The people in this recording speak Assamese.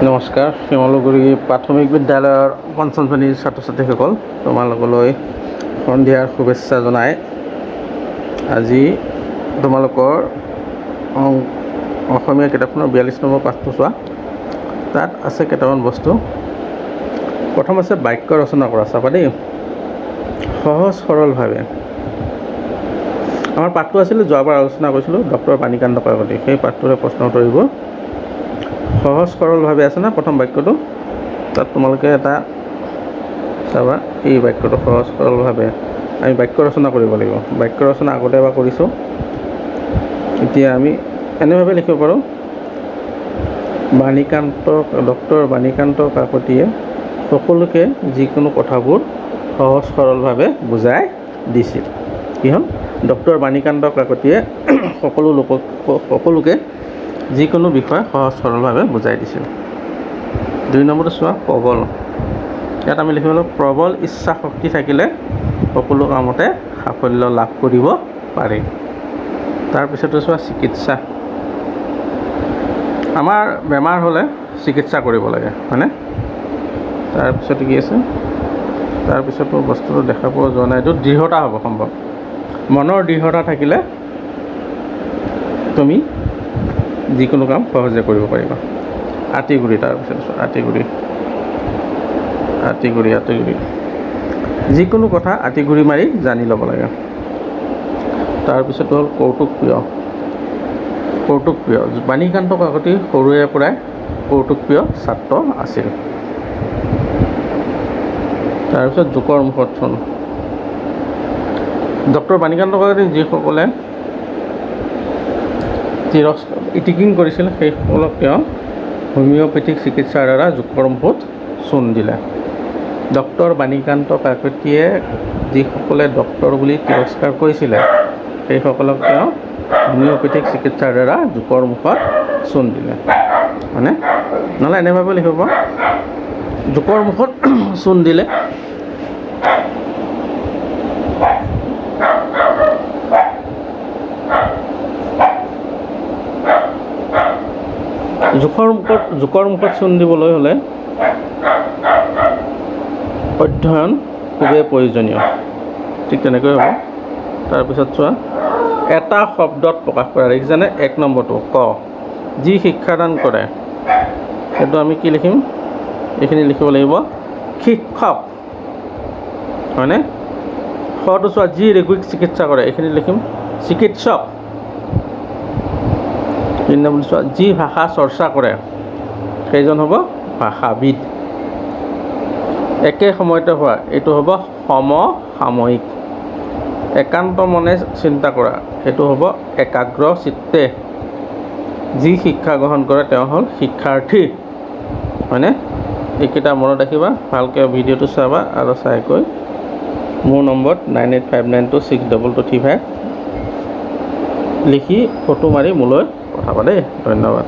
নমস্কাৰ শিমলুগুৰি প্ৰাথমিক বিদ্যালয়ৰ পঞ্চম শ্ৰেণীৰ ছাত্ৰ ছাত্ৰীসকল, তোমালোকলৈ সন্ধিয়াৰ শুভেচ্ছা জনাই আজি তোমালোকৰ অসমীয়া কিতাপখনৰ 42 নম্বৰ পাঠটো চোৱা। তাত আছে কেইটামান বস্তু। প্ৰথম আছে বাক্য ৰচনা কৰা। চাবা দেই, সহজ সৰলভাৱে। আমাৰ পাঠটো আছিলে যোৱাবাৰ আলোচনা কৰিছিলোঁ ডক্টৰ বাণীকান্ত কাকতি, সেই পাঠটোৰে প্ৰশ্ন উত্তৰবোৰ সহজ সৰলভাৱে আছে না প্ৰথম বাক্যটো। তাত তোমালোকে এটা চাবা, এই বাক্যটো সহজ সৰলভাৱে আমি বাক্য ৰচনা কৰিব লাগিব। বাক্য ৰচনা আগতে এবাৰ কৰিছোঁ, এতিয়া আমি এনেভাৱে লিখিব পাৰোঁ। ডক্টৰ বাণীকান্ত কাকতিয়ে সকলোকে যিকোনো কথাবোৰ সহজ সৰলভাৱে বুজাই দিছিল। কি হ'ল? ডক্টৰ বাণীকান্ত কাকতিয়ে সকলোকে যিকোনো বিষয় সহজ সৰলভাৱে বুজাই দিছিল। 2 নম্বৰটো চোৱা, প্ৰবল। ইয়াত আমি লিখিব লাগিব প্ৰবল ইচ্ছা শক্তি থাকিলে সকলো কামতে সাফল্য লাভ কৰিব পাৰি। তাৰপিছতো চোৱা, চিকিৎসা। আমাৰ বেমাৰ হ'লে চিকিৎসা কৰিব লাগে, হয়নে? তাৰপিছতে কি আছে? তাৰপিছতো বস্তুটো দেখা পোৱা যোৱা নাই, এইটো দৃঢ়তা হ'ব সম্ভৱ। মনৰ দৃঢ়তা থাকিলে তুমি যিকোনো কাম সহজে কৰিব পাৰিবা। আঁতিগুৰি। তাৰপিছত আঁতিগুৰি যিকোনো কথা আঁতিগুৰি মাৰি জানি ল'ব লাগে। তাৰপিছত হ'ল কৌতুকপ্ৰিয়। বাণীকান্ত কাকতি সৰুৰে পৰাই কৌতুকপ্ৰিয় ছাত্ৰ আছিল। তাৰপিছত জোকৰ মুখত চূণ। ডক্টৰ বাণীকান্ত কাকতি যিসকলে ইটিকিং কৰিছিল সেইসকলক তেওঁ হোমিঅ'পেথিক চিকিৎসাৰ দ্বাৰা জোকৰ মুখত চূণ দিলে। ডক্টৰ বাণীকান্ত কাকতিয়ে যিসকলে ডক্টৰ বুলি তিৰস্কাৰ কৰিছিলে সেইসকলক তেওঁ হোমিঅ'পেথিক চিকিৎসাৰ দ্বাৰা জোকৰ মুখত চূণ দিলে, হয়নে? নহ'লে এনেভাৱে লিখিব, জোকৰ মুখত চূণ দিলে। জোকৰ মুখত চূণ দিবলৈ হ'লে অধ্যয়ন খুবেই প্ৰয়োজনীয়। ঠিক তেনেকৈ হ'ব। তাৰপিছত চোৱা, এটা শব্দত প্ৰকাশ কৰা। দেখিছানে? 1 নম্বৰটো ক, যি শিক্ষাদান কৰে। সেইটো আমি কি লিখিম? এইখিনি লিখিব লাগিব শিক্ষক, হয়নে? খটো চোৱা, যি ৰোগীক চিকিৎসা কৰে। এইখিনি লিখিম চিকিৎসক। 3 নম্বৰ চোৱা, যি ভাষা চৰ্চা কৰে সেইজন হ'ব ভাষাবিদ। একে সময়তে হোৱা, এইটো হ'ব সমসাময়িক। একান্ত মনে চিন্তা কৰা, এইটো হ'ব একাগ্ৰ চিত্তে। যি শিক্ষা গ্ৰহণ কৰে তেওঁ হ'ল শিক্ষাৰ্থী, হয়নে? এইকেইটা মনত ৰাখিবা, ভালকৈ ভিডিঅ'টো চাবা আৰু চাইকৈ মোৰ নম্বৰত 9859262235 লিখি ফটো মাৰি মোলৈ পঠাবা দেই। ধন্যবাদ।